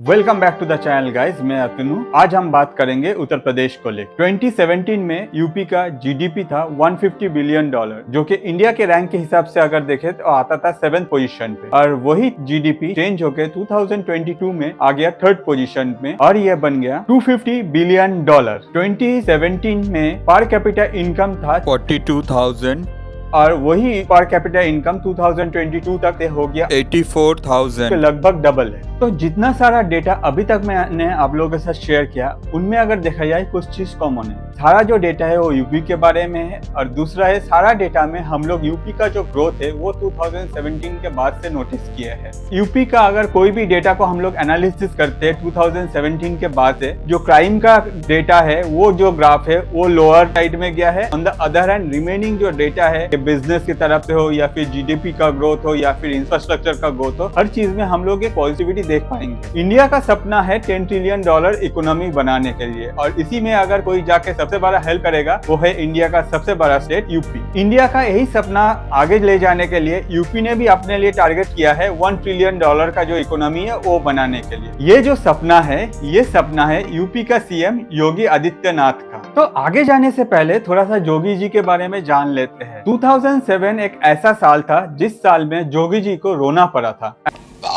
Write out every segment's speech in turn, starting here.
Welcome back to the channel guys, मैं अतुल हूँ। आज हम बात करेंगे उत्तर प्रदेश को लेकर। 2017 में यूपी का जीडीपी था $150 बिलियन, जो कि इंडिया के रैंक के हिसाब से अगर देखें तो आता था 7th पोजीशन पे, और वही जीडीपी चेंज होकर 2022 में आ गया 3rd पोजीशन में और यह बन गया $250 बिलियन। 2017 में पर कैपिटा इनकम था 42,000 और वही पर कैपिटा इनकम 2022 तक हो गया 84,000, लगभग डबल है। तो जितना सारा डेटा अभी तक मैंने आप लोगों के साथ शेयर किया, उनमें अगर देखा जाए कुछ चीज कॉमन है। सारा जो डेटा है वो यूपी के बारे में है, और दूसरा है सारा डेटा में हम लोग यूपी का जो ग्रोथ है वो 2017 के बाद से नोटिस किया है। यूपी का अगर कोई भी डेटा को हम लोग एनालिसिस करते हैं 2017 के बाद से, जो क्राइम का डेटा है वो जो ग्राफ है वो लोअर साइड में गया है। On the other hand remaining जो डेटा है बिजनेस की तरफ से हो या फिर जीडीपी का ग्रोथ हो या फिर इंफ्रास्ट्रक्चर का ग्रोथ हो, हर चीज में हम लोग एक पॉजिटिविटी देख पाएंगे। इंडिया का सपना है $10 ट्रिलियन इकोनॉमी बनाने के लिए, और इसी में अगर कोई जाके सबसे बड़ा हेल्प करेगा वो है इंडिया का सबसे बड़ा स्टेट यूपी। इंडिया का यही सपना आगे ले जाने के लिए यूपी ने भी अपने लिए टारगेट किया है $1 ट्रिलियन का जो इकोनॉमी है वो बनाने के लिए। ये जो सपना है यूपी का सीएम योगी आदित्यनाथ का। तो आगे जाने से पहले थोड़ा सा जोगी जी के बारे में जान लेते हैं। 2007 एक ऐसा साल था जिस साल में जोगी जी को रोना पड़ा था।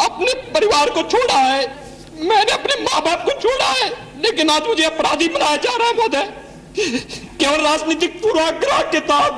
अपने परिवार को छोड़ा है, मैंने अपने माँ बाप को छोड़ा है, लेकिन आज मुझे अपराधी बनाया जा रहा है महोदय, केवल राजनीतिक पूर्वाग्रह के तहत,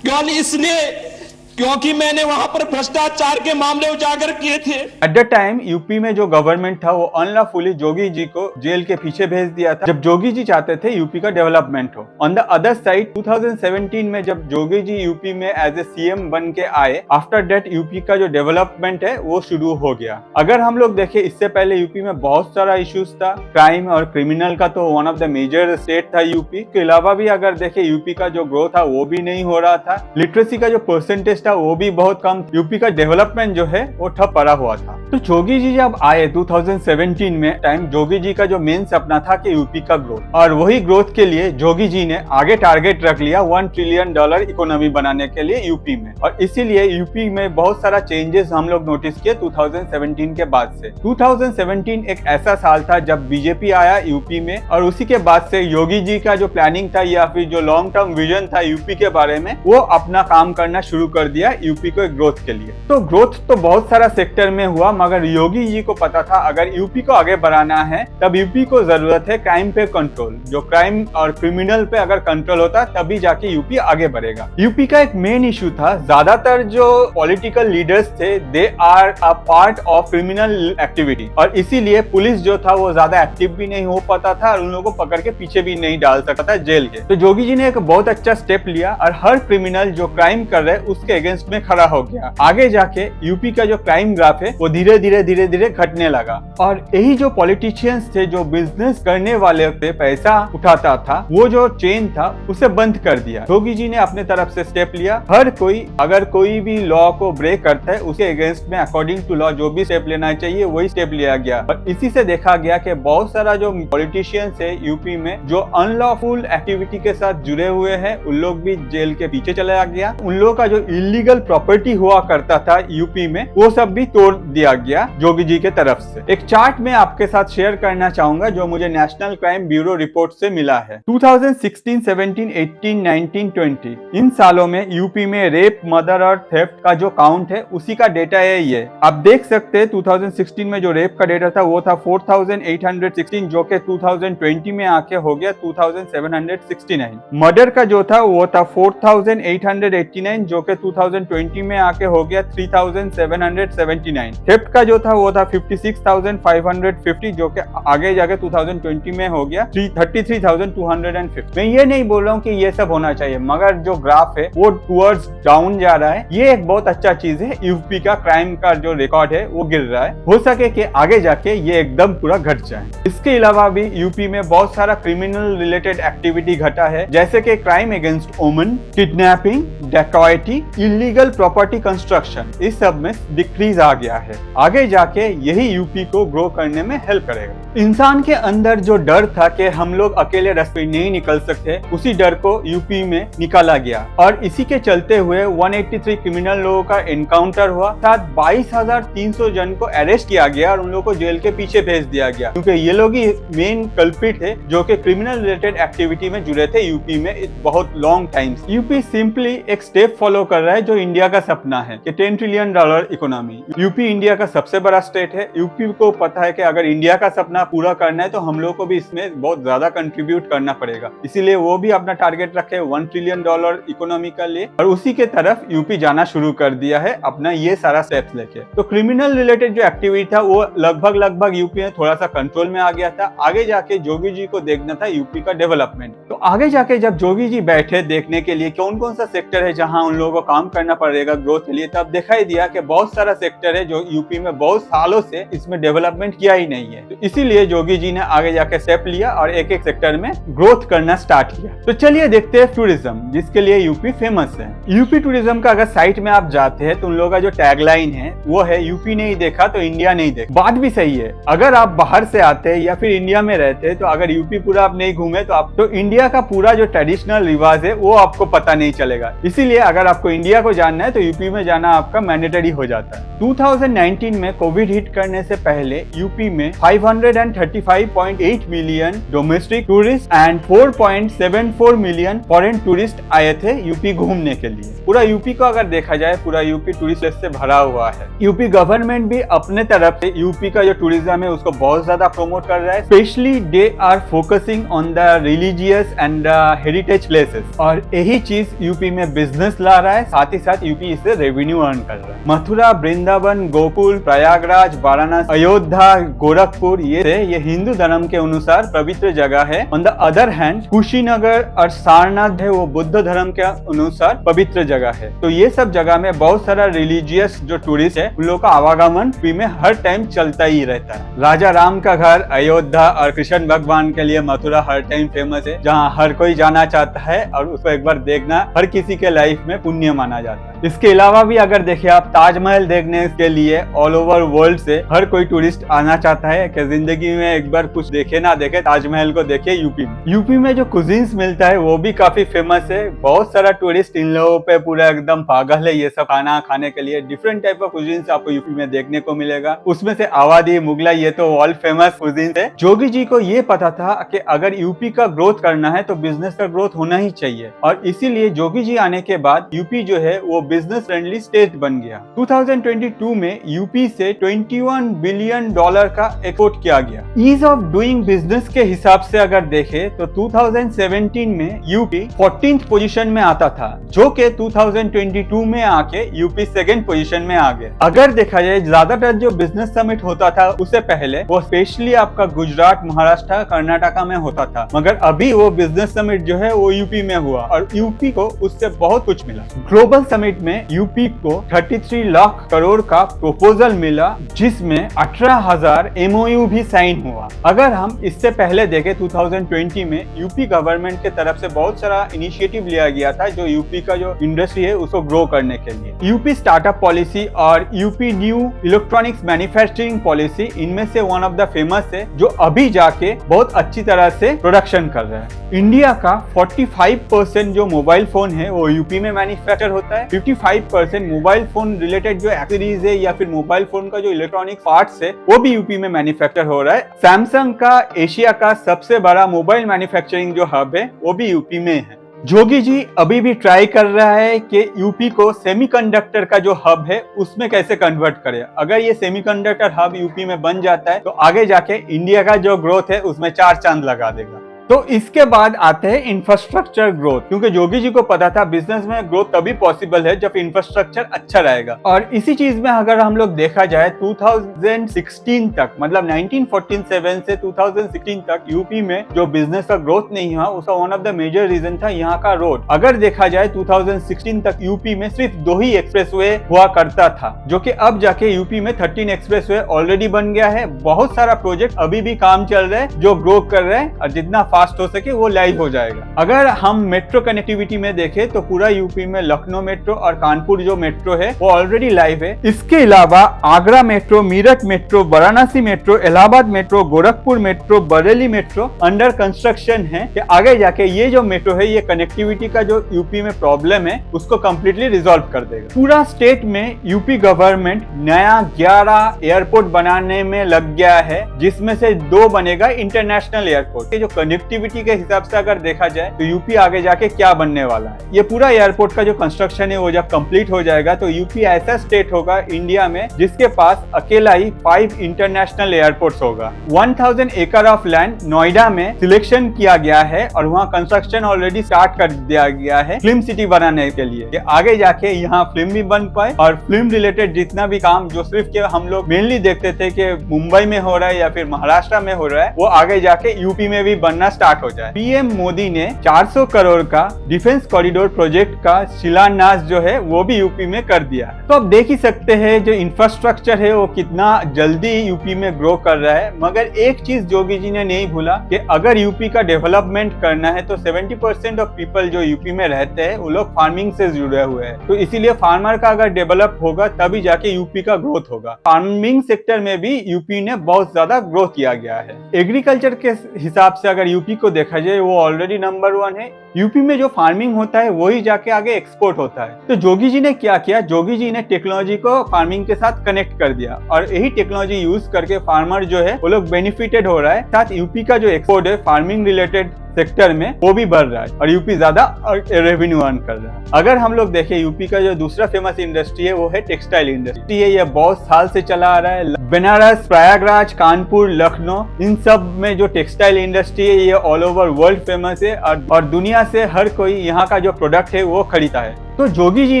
केवल इसलिए क्योंकि मैंने वहां पर भ्रष्टाचार के मामले उजागर किए थे। एट द टाइम यूपी में जो गवर्नमेंट था वो अनलॉफुली जोगी जी को जेल के पीछे भेज दिया था, जब जोगी जी चाहते थे यूपी का डेवलपमेंट हो। ऑन द अदर साइड 2017 में जब जोगी जी यूपी में एज ए सीएम बन के आए, आफ्टर दैट यूपी का जो डेवलपमेंट है वो शुरू हो गया। अगर हम लोग देखें इससे पहले यूपी में बहुत सारा इश्यूज था, क्राइम और क्रिमिनल का तो one of the major state था यूपी। के अलावा भी अगर देखें यूपी का जो ग्रोथ था वो भी नहीं हो रहा था, लिटरेसी का जो परसेंटेज वो भी बहुत कम, यूपी का डेवलपमेंट जो है वो ठप पड़ा हुआ था। तो जोगी जी जब आए 2017 में टाइम, जोगी जी का जो मेन सपना था कि यूपी का ग्रोथ, और वही ग्रोथ के लिए जोगी जी ने आगे टारगेट रख लिया $1 ट्रिलियन इकोनॉमी बनाने के लिए यूपी में। और इसीलिए यूपी में बहुत सारा चेंजेस हम लोग नोटिस किए 2017 के बाद से। 2017 एक ऐसा साल था जब बीजेपी आया यूपी में, और उसी के बाद से योगी जी का जो प्लानिंग था या फिर जो लॉन्ग टर्म विजन था यूपी के बारे में, वो अपना काम करना शुरू कर दिया यूपी को ग्रोथ के लिए। तो ग्रोथ तो बहुत सारा सेक्टर में हुआ, मगर योगी जी को पता था अगर यूपी को आगे बढ़ाना है तब यूपी को जरूरत है क्राइम पे कंट्रोल। जो क्राइम और क्रिमिनल पे अगर कंट्रोल होता तभी जाके यूपी आगे बढ़ेगा। यूपी का एक मेन इशू था, ज्यादातर जो पॉलिटिकल लीडर्स थे they are a part of criminal activity, और इसीलिए पुलिस जो था वो ज्यादा एक्टिव भी नहीं हो पाता था और उन लोगों को पकड़ के पीछे भी नहीं डाल सकता था जेल के। तो जोगी जी ने एक बहुत अच्छा स्टेप लिया और हर क्रिमिनल जो क्राइम कर रहे उसके अगेंस्ट में खड़ा हो गया। आगे जाके यूपी का जो क्राइम ग्राफ है वो धीरे धीरे घटने लगा, और यही जो पॉलिटिशियंस थे जो बिजनेस करने वाले पे पैसा उठाता था, वो जो चेन था उसे बंद कर दिया। जोगी जी ने अपने तरफ से स्टेप लिया। हर कोई अगर कोई भी लॉ को ब्रेक करता है उसके अगेंस्ट में अकॉर्डिंग टू लॉ जो भी स्टेप लेना चाहिए वही स्टेप लिया गया। और इसी से देखा गया कि बहुत सारा जो पॉलिटिशियंस है यूपी में जो अनलॉफुल एक्टिविटी के साथ जुड़े हुए हैं, उन लोग भी जेल के पीछे चला गया। उन लोगों का जो इलीगल प्रॉपर्टी हुआ करता था यूपी में वो सब भी तोड़ दिया गया जोगी जी के तरफ से। एक चार्ट में आपके साथ शेयर करना चाहूंगा जो मुझे नेशनल क्राइम ब्यूरो रिपोर्ट से मिला है। 2016, 17, 18, 19, 20 इन सालों में यूपी में रेप, मर्डर और थेफ्ट का जो काउंट है उसी का डेटा है ये। आप देख सकते हैं 2016 में जो रेप का डेटा था वो था 4816, जो कि 2020 में आके हो गया 2769। मर्डर का जो था वो था 4889, जो कि 2020 में आके हो गया 3779। थेफ्ट का जो था वो था 56,550, जो कि आगे जाके 2020 में हो गया 33,250। मैं ये नहीं बोल रहा हूँ कि ये सब होना चाहिए, मगर जो ग्राफ है वो टुवर्ड्स डाउन जा रहा है। ये एक बहुत अच्छा चीज है। यूपी का क्राइम का जो रिकॉर्ड है वो गिर रहा है, हो सके कि आगे जाके ये एकदम पूरा घट जाए। इसके अलावा भी यूपी में बहुत सारा क्रिमिनल रिलेटेड एक्टिविटी घटा है, जैसे कि क्राइम अगेंस्ट वुमेन, किडनैपिंग, डकैती, इलीगल प्रॉपर्टी कंस्ट्रक्शन, इस सब में डिक्रीज आ गया है। आगे जाके यही यूपी को ग्रो करने में हेल्प करेगा। इंसान के अंदर जो डर था कि हम लोग अकेले रास्ते नहीं निकल सकते, उसी डर को यूपी में निकाला गया और इसी के चलते हुए 183 क्रिमिनल लोगों का एनकाउंटर हुआ, साथ 22,300 जन को अरेस्ट किया गया और उन लोगों को जेल के पीछे भेज दिया गया, क्योंकि ये लोग ही मेन कल्प्रिट थे जो कि क्रिमिनल रिलेटेड एक्टिविटी में जुड़े थे यूपी में बहुत लॉन्ग टाइम। यूपी सिंपली एक स्टेप फॉलो कर रहा है जो इंडिया का सपना है कि $10 ट्रिलियन इकोनॉमी। यूपी इंडिया का सबसे बड़ा स्टेट है। यूपी को पता है कि अगर इंडिया का सपना पूरा करना है तो हम लोग को भी इसमें बहुत ज्यादा कंट्रीब्यूट करना पड़ेगा, इसीलिए वो भी अपना टारगेट रखे $1 ट्रिलियन इकोनॉमी का लिए और उसी के तरफ यूपी जाना शुरू कर दिया है अपना ये सारा स्टेप्स लेके। तो क्रिमिनल रिलेटेड जो एक्टिविटी था वो लगभग यूपी में थोड़ा सा कंट्रोल में आ गया था। आगे जाके जोगी जी को देखना था यूपी का डेवलपमेंट। तो आगे जाके जब जोगी जी बैठे देखने के लिए कौन कौन सा सेक्टर है जहां उन लोगों को काम करना पड़ेगा ग्रोथ के लिए, तब दिखाई दिया कि बहुत सारा सेक्टर है जो यूपी में बहुत सालों से इसमें डेवलपमेंट किया ही नहीं है। तो इसीलिए जोगी जी ने आगे जाके स्टेप लिया और एक एक सेक्टर में ग्रोथ करना स्टार्ट किया। तो चलिए देखते हैं टूरिज्म, जिसके लिए यूपी फेमस है। यूपी टूरिज्म का अगर साइट में आप जाते हैं तो उन लोगों का जो टैगलाइन है वो है यूपी नहीं देखा तो इंडिया नहीं देखा। बात भी सही है, अगर आप बाहर से आते हैं या फिर इंडिया में रहते हैं तो अगर यूपी पूरा आप नहीं घूमे तो इंडिया का पूरा जो ट्रेडिशनल रिवाज है वो आपको पता नहीं चलेगा। इसीलिए अगर आपको इंडिया को जानना है तो यूपी में जाना आपका मैंडेटरी हो जाता है। 2019 में कोविड हिट करने से पहले यूपी में 535.8 million domestic tourist and 4.74 million foreign tourist आए थे यूपी घूमने के लिए। पूरा यूपी को अगर देखा जाए पूरा यूपी टूरिस्ट से भरा हुआ है। यूपी गवर्नमेंट भी अपने तरफ से यूपी का जो टूरिज्म है उसको बहुत ज्यादा प्रमोट कर रहा है। Specially they are focusing on the religious and heritage places और यही चीज यूपी में बिजनेस ला रहा है, साथ ही साथ यूपी इससे रेवेन्यू अर्न कर रहा है। मथुरा, वृंदावन, गोकुल, प्रयागराज, वाराणसी, अयोध्या, गोरखपुर ये हिंदू धर्म के अनुसार पवित्र जगह है। On the other hand Kushinagar और सारनाथ है वो बुद्ध धर्म के अनुसार पवित्र जगह है। तो ये सब जगह में बहुत सारा रिलीजियस जो टूरिस्ट है उन लोगों का आवागमन यूपी में हर टाइम चलता ही रहता है। राजा राम का घर अयोध्या और कृष्ण भगवान के लिए मथुरा हर टाइम फेमस है, जहाँ हर कोई जाना चाहता है और उसको एक बार देखना हर किसी के लाइफ में पुण्य माना जाता है। इसके अलावा भी अगर देखें आप ताजमहल देखने के लिए ऑल ओवर वर्ल्ड से हर कोई टूरिस्ट आना चाहता है कि जिंदगी में एक बार कुछ देखे ना देखे ताजमहल को देखे यूपी में। यूपी में जो कुजीन्स मिलता है वो भी काफी फेमस है। बहुत सारा टूरिस्ट इन लोगों पे पूरा एकदम पागल है ये सब खाना खाने के लिए। डिफरेंट टाइप ऑफ कुजीन्स आपको यूपी में देखने को मिलेगा, उसमें से आवादी, मुगलाई ये तो ऑल फेमस कुजीन्स है। जोगी जी को ये पता था कि अगर यूपी का ग्रोथ करना है तो बिजनेस का ग्रोथ होना ही चाहिए और इसीलिए जोगी जी आने के बाद यूपी जो है वो बिजनेस फ्रेंडली स्टेट बन गया। 2022 में यूपी से $21 बिलियन का एक्सपोर्ट किया गया। ईज ऑफ डूइंग बिजनेस के हिसाब से अगर देखें तो 2017 में यूपी 14th पोजीशन में आता था, जो कि 2022 में आके यूपी 2nd पोजीशन में आ गया। अगर देखा जाए ज्यादातर जो बिजनेस समिट होता था उससे पहले वो स्पेशली आपका गुजरात, महाराष्ट्र, कर्नाटका में होता था, मगर अभी वो बिजनेस समिट जो है वो यूपी में हुआ और यूपी को उससे बहुत कुछ मिला। ग्लोबल समिट में यूपी को 33 लाख करोड़ का प्रपोजल मिला, जिसमें 18,000 MOU भी साइन हुआ। अगर हम इससे पहले देखें 2020 में यूपी गवर्नमेंट के तरफ से बहुत सारा इनिशिएटिव लिया गया था जो यूपी का जो इंडस्ट्री है उसको ग्रो करने के लिए। यूपी स्टार्टअप पॉलिसी और UP new electronics manufacturing policy इनमें से वन ऑफ द फेमस है, जो अभी जाके बहुत अच्छी तरह से प्रोडक्शन कर रहा है। इंडिया का 45% जो मोबाइल फोन है वो यूपी में मैन्युफैक्चर होता है। 55% मोबाइल फोन रिलेटेड जो एक्सेसरीज है या फिर मोबाइल फोन का जो इलेक्ट्रॉनिक पार्ट्स है वो भी यूपी में मैन्युफैक्चर हो रहा है। सैमसंग का एशिया का सबसे बड़ा मोबाइल मैन्युफैक्चरिंग जो हब है वो भी यूपी में है। जोगी जी अभी भी ट्राई कर रहा है कि यूपी को सेमीकंडक्टर का जो हब है उसमें कैसे कन्वर्ट करे। अगर ये सेमीकंडक्टर हब यूपी में बन जाता है तो आगे जाके इंडिया का जो ग्रोथ है उसमें 4 चांद लगा देगा। तो इसके बाद आते हैं इंफ्रास्ट्रक्चर ग्रोथ, क्योंकि जोगी जी को पता था बिजनेस में ग्रोथ तभी पॉसिबल है जब इंफ्रास्ट्रक्चर अच्छा रहेगा। और इसी चीज में अगर हम लोग देखा जाए 2016 तक, मतलब 1947 से 2016 तक यूपी में जो बिजनेस का ग्रोथ नहीं हुआ उसका one of the major reason था यहाँ का रोड। अगर देखा जाए 2016 तक यूपी में सिर्फ 2 ही एक्सप्रेसवे हुआ करता था, जो कि अब जाके यूपी में 13 एक्सप्रेसवे ऑलरेडी बन गया है। बहुत सारा प्रोजेक्ट अभी भी काम चल रहा है जो ग्रो कर रहे हैं और जितना फास्ट हो सके वो लाइव हो जाएगा। अगर हम मेट्रो कनेक्टिविटी में देखें तो पूरा यूपी में लखनऊ मेट्रो और कानपुर जो मेट्रो है वो ऑलरेडी लाइव है। इसके अलावा Agra metro, Meerut metro, Varanasi metro, Allahabad metro, Gorakhpur metro, Bareilly metro under construction है कि आगे जाके ये जो मेट्रो है ये कनेक्टिविटी का जो यूपी में प्रॉब्लम है उसको कंप्लीटली रिजॉल्व कर देगा। पूरा स्टेट में यूपी गवर्नमेंट नया 11 एयरपोर्ट बनाने में लग गया है, जिसमें से 2 बनेगा इंटरनेशनल एयरपोर्ट। जो कनेक्टिविटी के हिसाब से अगर देखा जाए तो यूपी आगे जाके क्या बनने वाला है, ये पूरा एयरपोर्ट का जो कंस्ट्रक्शन है वो जब कंप्लीट हो जाएगा तो यूपी ऐसा स्टेट होगा इंडिया में जिसके पास अकेला ही 5 इंटरनेशनल एयरपोर्ट्स होगा। 1000 एकड़ ऑफ लैंड नोएडा में सिलेक्शन किया गया है और वहाँ कंस्ट्रक्शन ऑलरेडी स्टार्ट कर दिया गया है फिल्म सिटी बनाने के लिए, कि आगे जाके यहाँ फिल्म भी बन पाए और फिल्म रिलेटेड जितना भी काम जो सिर्फ के हम लोग मेनली देखते थे कि मुंबई में हो रहा है या फिर महाराष्ट्र में हो रहा है, वो आगे जाके यूपी में भी बनना स्टार्ट हो जाए। पीएम मोदी ने 400 करोड़ का डिफेंस कॉरिडोर प्रोजेक्ट का शिलान्यास जो है वो भी यूपी में कर दिया है। तो अब देख ही सकते हैं जो इंफ्रास्ट्रक्चर है वो कितना जल्दी यूपी में ग्रो कर रहा है। मगर एक चीज योगी जी ने नहीं भूला कि अगर यूपी का डेवलपमेंट करना है तो 70% ऑफ पीपल जो यूपी में रहते हैं वो लोग फार्मिंग से जुड़े हुए हैं, तो इसीलिए फार्मर का अगर डेवलप होगा तभी जाके यूपी का ग्रोथ होगा। फार्मिंग सेक्टर में भी यूपी ने बहुत ज्यादा ग्रोथ किया गया है। एग्रीकल्चर के हिसाब से अगर यूपी को देखा जाए वो ऑलरेडी नंबर 1 है। यूपी में जो फार्मिंग होता है वही जाके आगे एक्सपोर्ट होता है। तो जोगी जी ने क्या किया, जोगी जी ने टेक्नोलॉजी को फार्मिंग के साथ कनेक्ट कर दिया और यही टेक्नोलॉजी यूज करके फार्मर जो है वो लोग बेनिफिटेड हो रहा है। साथ यूपी का जो एक्सपोर्ट है फार्मिंग रिलेटेड सेक्टर में वो भी बढ़ रहा है और यूपी ज्यादा रेवेन्यू अर्न कर रहा है। अगर हम लोग देखें यूपी का जो दूसरा फेमस इंडस्ट्री है वो है टेक्सटाइल इंडस्ट्री है। ये बहुत साल से चला आ रहा है। बनारस, प्रयागराज, कानपुर, लखनऊ, इन सब में जो टेक्सटाइल इंडस्ट्री है ये ऑल ओवर वर्ल्ड फेमस है और दुनिया से हर कोई यहाँ का जो प्रोडक्ट है वो खरीदता है। तो जोगी जी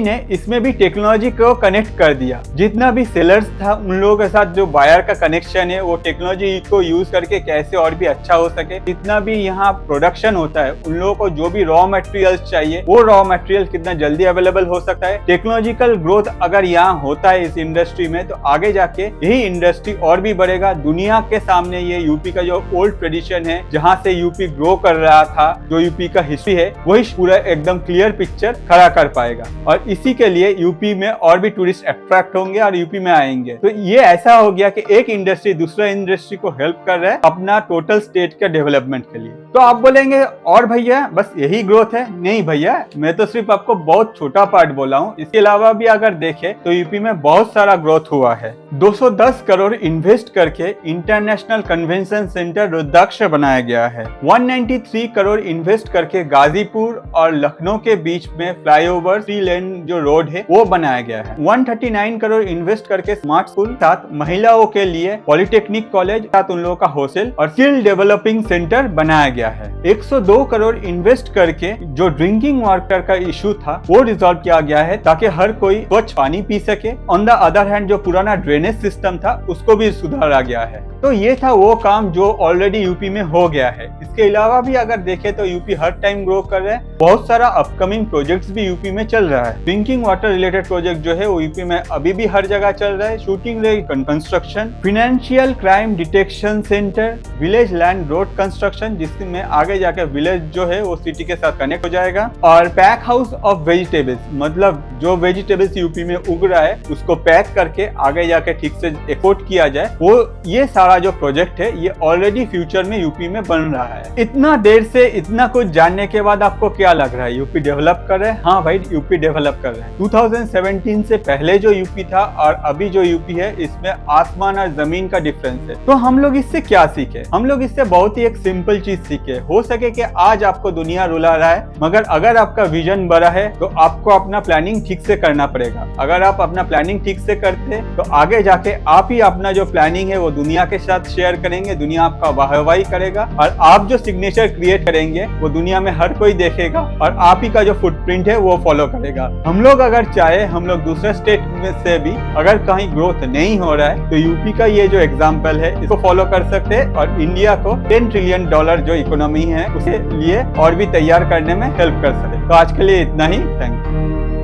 ने इसमें भी टेक्नोलॉजी को कनेक्ट कर दिया। जितना भी सेलर्स था उन लोगों के साथ जो बायर का कनेक्शन है वो टेक्नोलॉजी को यूज करके कैसे और भी अच्छा हो सके। जितना भी यहाँ प्रोडक्शन होता है उन लोगों को जो भी रॉ मटेरियल्स चाहिए वो रॉ मटेरियल कितना जल्दी अवेलेबल हो सकता है। टेक्नोलॉजिकल ग्रोथ अगर यहाँ होता है इस इंडस्ट्री में तो आगे जाके यही इंडस्ट्री और भी बढ़ेगा। दुनिया के सामने ये यूपी का जो ओल्ड ट्रेडिशन है जहाँ से यूपी ग्रो कर रहा था, जो यूपी का हिस्ट्री है वही पूरा एकदम क्लियर पिक्चर खड़ा कर पाएगा और इसी के लिए यूपी में और भी टूरिस्ट अट्रैक्ट होंगे और यूपी में आएंगे। तो ये ऐसा हो गया कि एक इंडस्ट्री दूसरा इंडस्ट्री को हेल्प कर रहा है अपना टोटल स्टेट के डेवलपमेंट के लिए। तो आप बोलेंगे और भैया बस यही ग्रोथ है? नहीं भैया, मैं तो सिर्फ आपको बहुत छोटा पार्ट बोला हूँ। इसके अलावा भी अगर देखें तो यूपी में बहुत सारा ग्रोथ हुआ है। 210 करोड़ इन्वेस्ट करके इंटरनेशनल कन्वेंशन सेंटर रुद्राक्ष बनाया गया है। 193 करोड़ इन्वेस्ट करके गाजीपुर और लखनऊ के बीच में फ्लाईओवर 3 लेन जो रोड है वो बनाया गया है। 139 करोड़ इन्वेस्ट करके स्मार्ट स्कूल, साथ महिलाओं के लिए पॉलिटेक्निक कॉलेज, साथ उन लोगों का हॉस्टल और स्किल डेवलपिंग सेंटर बनाया गया है। 102 करोड़ इन्वेस्ट करके जो ड्रिंकिंग वाटर का इशू था वो रिजॉल्व किया गया है ताकि हर कोई स्वच्छ पानी पी सके। ऑन द अदर हैंड जो पुराना ड्रेनेज सिस्टम था उसको भी सुधारा गया है। तो ये था वो काम जो ऑलरेडी यूपी में हो गया है। इसके अलावा भी अगर देखें तो यूपी हर टाइम ग्रो कर रहा है। बहुत सारा अपकमिंग प्रोजेक्ट्स भी यूपी में चल रहा है। ड्रिंकिंग वाटर रिलेटेड प्रोजेक्ट जो है वो यूपी में अभी भी हर जगह चल रहा है। Shooting range construction, financial crime detection centre, village land road construction जिसमें आगे जाकर विलेज जो है वो सिटी के साथ कनेक्ट हो जाएगा, और पैक हाउस ऑफ वेजिटेबल्स, मतलब जो वेजिटेबल्स यूपी में उग रहा है उसको पैक करके आगे जाके ठीक से एक्सपोर्ट किया जाए, वो ये सारा जो प्रोजेक्ट है ये ऑलरेडी फ्यूचर में यूपी में बन रहा है। इतना देर से इतना कुछ जानने के बाद आपको क्या लग रहा है, यूपी डेवलप कर रहा है? हाँ भाई, यूपी डेवलप कर रहा है। 2017 से पहले जो यूपी था और अभी जो यूपी है इसमें आसमान और जमीन का डिफरेंस है। तो हम लोग इससे क्या सीखे? हम लोग इससे बहुत ही एक सिंपल चीज सीखे। हो सके कि आज आपको दुनिया रुला रहा है, मगर अगर आपका विजन बड़ा है तो आपको अपना प्लानिंग ठीक से करना पड़ेगा। अगर आप अपना प्लानिंग ठीक से करते तो आगे जाके आप ही अपना जो प्लानिंग है वो दुनिया के साथ शेयर करेंगे, दुनिया आपका वाहवाही करेगा और आप जो सिग्नेचर क्रिएट करेंगे वो दुनिया में हर कोई देखेगा और आप ही का जो फुटप्रिंट है वो फॉलो करेगा। हम लोग अगर चाहे, हम लोग दूसरे स्टेट में से भी अगर कहीं ग्रोथ नहीं हो रहा है तो यूपी का ये जो एग्जाम्पल है इसको फॉलो कर सकते हैं और इंडिया को $10 ट्रिलियन जो इकोनॉमी है उसे लिए और भी तैयार करने में हेल्प कर सकते। तो आज के लिए इतना ही। Thank you.